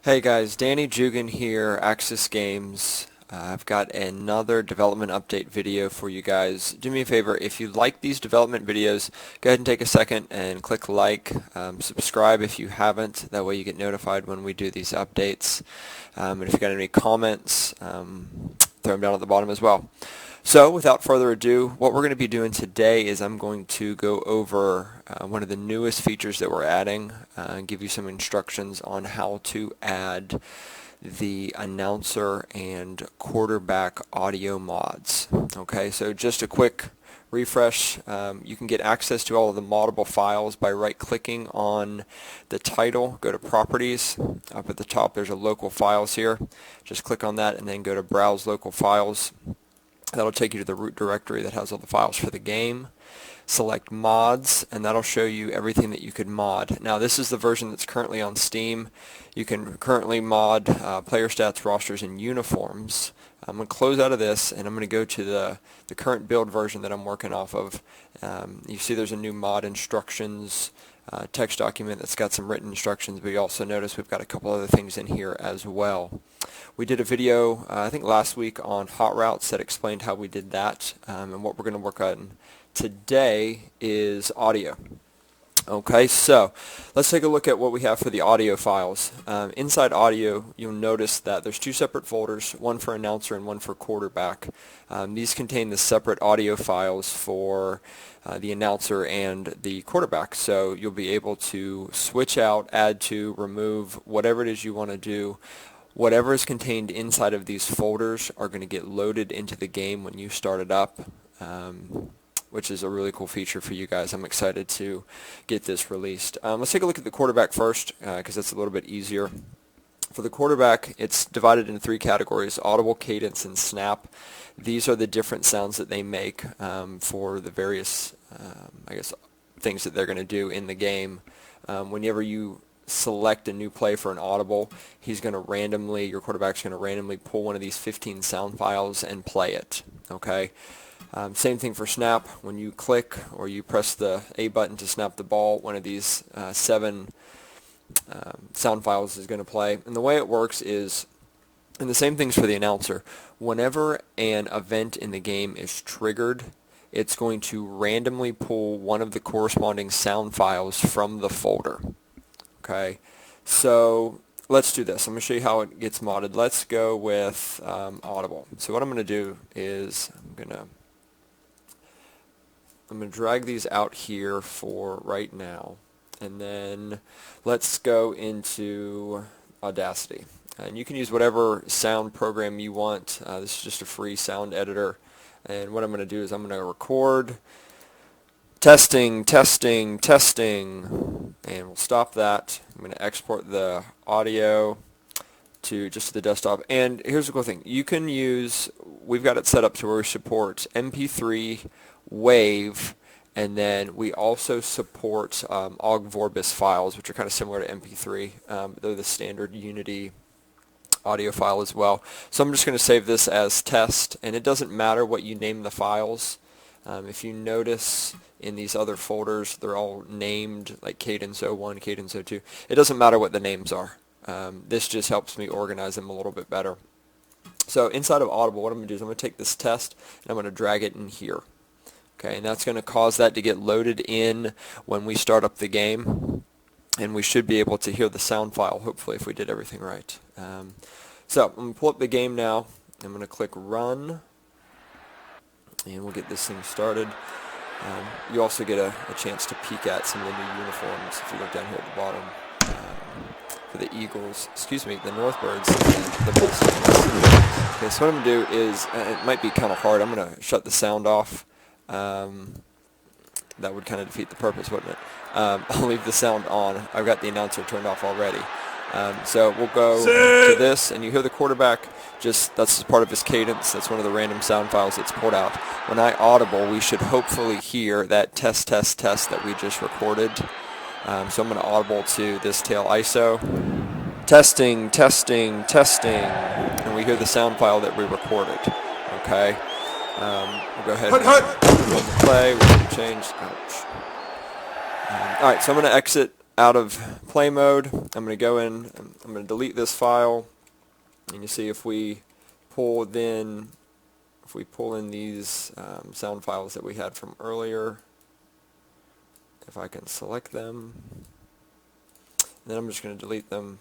Hey guys, Danny Jugan here, Axis Games. I've got another development update video for you guys. Do me a favor, if you like these development videos, go ahead and take a second and click like, subscribe if you haven't, that way you get notified when we do these updates. And if you've got any comments, throw them down at the bottom as well. So without further ado, what we're going to be doing today is I'm going to go over one of the newest features that we're adding and give you some instructions on how to add the announcer and quarterback audio mods. Okay, so just a quick refresh. You can get access to all of the moddable files by right-clicking on the title. Go to Properties. Up at the top there's a Local Files here. Just click on that and then go to Browse Local Files. That'll take you to the root directory that has all the files for the game. Select Mods, and that'll show you everything that you could mod. Now this is the version that's currently on Steam. You can currently mod player stats, rosters, and uniforms. I'm going to close out of this, and I'm going to go to the current build version that I'm working off of. You see there's a new mod instructions text document that's got some written instructions, but you also notice we've got a couple other things in here as well. We did a video, I think last week, on hot routes that explained how we did that, and what we're going to work on today is audio. Okay, so let's take a look at what we have for the audio files. Inside audio, you'll notice that there's two separate folders, one for announcer and one for quarterback. These contain the separate audio files for the announcer and the quarterback, so you'll be able to switch out, add to, remove, whatever it is you want to do. Whatever is contained inside of these folders are going to get loaded into the game when you start it up, which is a really cool feature for you guys. I'm excited to get this released. Let's take a look at the quarterback first, because that's a little bit easier. For the quarterback, it's divided into three categories: audible, cadence, and snap. These are the different sounds that they make for the various, I guess, things that they're going to do in the game. Whenever you select a new play for an audible, your quarterback's going to randomly pull one of these 15 sound files and play it. Okay. Same thing for snap. When you click or you press the A button to snap the ball, one of these 7 sound files is going to play. And the way it works is, and the same thing's for the announcer, whenever an event in the game is triggered, it's going to randomly pull one of the corresponding sound files from the folder. Okay, so let's do this. I'm going to show you how it gets modded. Let's go with audible. So what I'm going to do is I'm going to drag these out here for right now, and then let's go into Audacity. And you can use whatever sound program you want. This is just a free sound editor. And what I'm going to do is I'm going to record testing, testing, testing, and we'll stop that. I'm going to export the audio to just the desktop. And here's the cool thing. You can use, we've got it set up to where we support MP3, WAV, and then we also support OGG Vorbis files, which are kind of similar to MP3. They're the standard Unity audio file as well. So I'm just going to save this as test, and it doesn't matter what you name the files. If you notice in these other folders, they're all named like Cadence 01, Cadence 02. It doesn't matter what the names are. This just helps me organize them a little bit better. So inside of Audible, what I'm going to do is I'm going to take this test and I'm going to drag it in here. Okay, and that's going to cause that to get loaded in when we start up the game. And we should be able to hear the sound file, hopefully, if we did everything right. So I'm going to pull up the game now. I'm going to click Run. And we'll get this thing started. You also get a chance to peek at some of the new uniforms if you look down here at the bottom. For the Eagles, the Northbirds, and the Bulls. Okay, so what I'm going to do is, it might be kind of hard, I'm going to shut the sound off. That would kind of defeat the purpose, wouldn't it? I'll leave the sound on. I've got the announcer turned off already. So we'll go to this, and you hear the quarterback. That's part of his cadence. That's one of the random sound files that's pulled out. When I audible, we should hopefully hear that test, test, test that we just recorded. So I'm going to audible to this tail ISO. Testing, testing, testing. And we hear the sound file that we recorded. Okay. We'll go ahead and play. We can change. Ouch. Alright, so I'm going to exit out of play mode. I'm going to go in, I'm going to delete this file, and you see if we pull in these sound files that we had from earlier, if I can select them, then I'm just going to delete them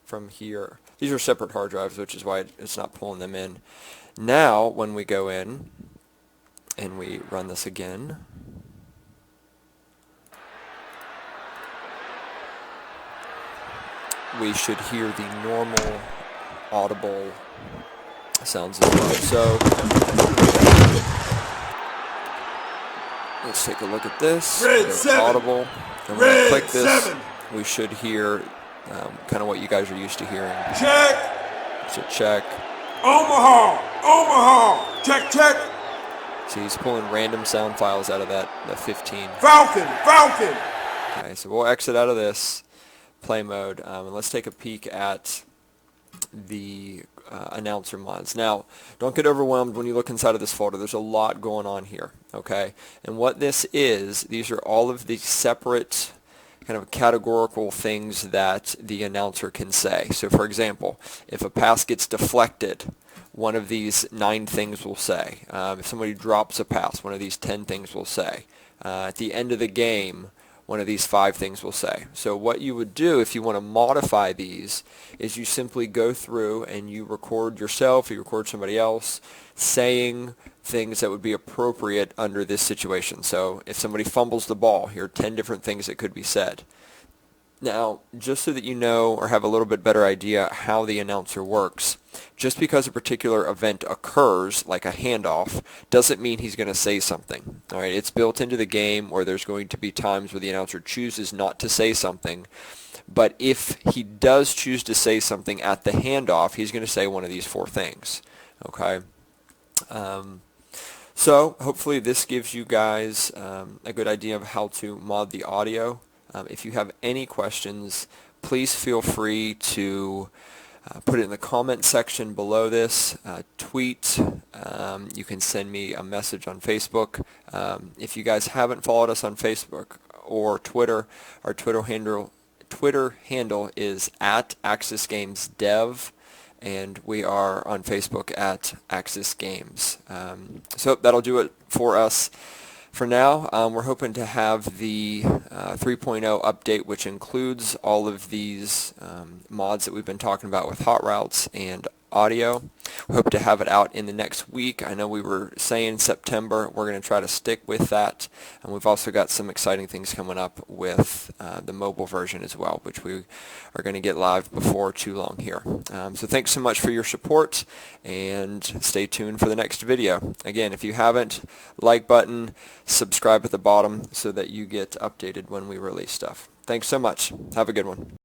from here. These are separate hard drives, which is why it's not pulling them in. Now when we go in and we run this again, we should hear the normal audible sounds as well. So let's take a look at this. They're audible. And when I click this, we should hear kind of what you guys are used to hearing. Check. So check. Omaha. Omaha. Check, check. See, he's pulling random sound files out of that 15. Falcon. Falcon. Okay, so we'll exit out of this play mode, and let's take a peek at the announcer mods. Now, don't get overwhelmed when you look inside of this folder. There's a lot going on here, okay? And what this is, these are all of the separate kind of categorical things that the announcer can say. So for example, if a pass gets deflected, one of these 9 things will say. If somebody drops a pass, one of these 10 things will say. At the end of the game, one of these 5 things will say. So what you would do if you want to modify these is you simply go through and you record yourself, you record somebody else saying things that would be appropriate under this situation. So if somebody fumbles the ball, here are 10 different things that could be said. Now, just so that you know or have a little bit better idea how the announcer works, just because a particular event occurs, like a handoff, doesn't mean he's going to say something. All right, it's built into the game where there's going to be times where the announcer chooses not to say something, but if he does choose to say something at the handoff, he's going to say one of these 4 things. Okay. So hopefully this gives you guys a good idea of how to mod the audio. If you have any questions, please feel free to put it in the comment section below this. Tweet. You can send me a message on Facebook. If you guys haven't followed us on Facebook or Twitter, our Twitter handle is @AxisGamesDev, and we are on Facebook at Axis Games. So that'll do it for us. For now, we're hoping to have the 3.0 update, which includes all of these mods that we've been talking about with hot routes and audio. We hope to have it out in the next week. I know we were saying September. We're going to try to stick with that. And we've also got some exciting things coming up with the mobile version as well, which we are going to get live before too long here. So thanks so much for your support, and stay tuned for the next video. Again, if you haven't, like button, subscribe at the bottom so that you get updated when we release stuff. Thanks so much. Have a good one.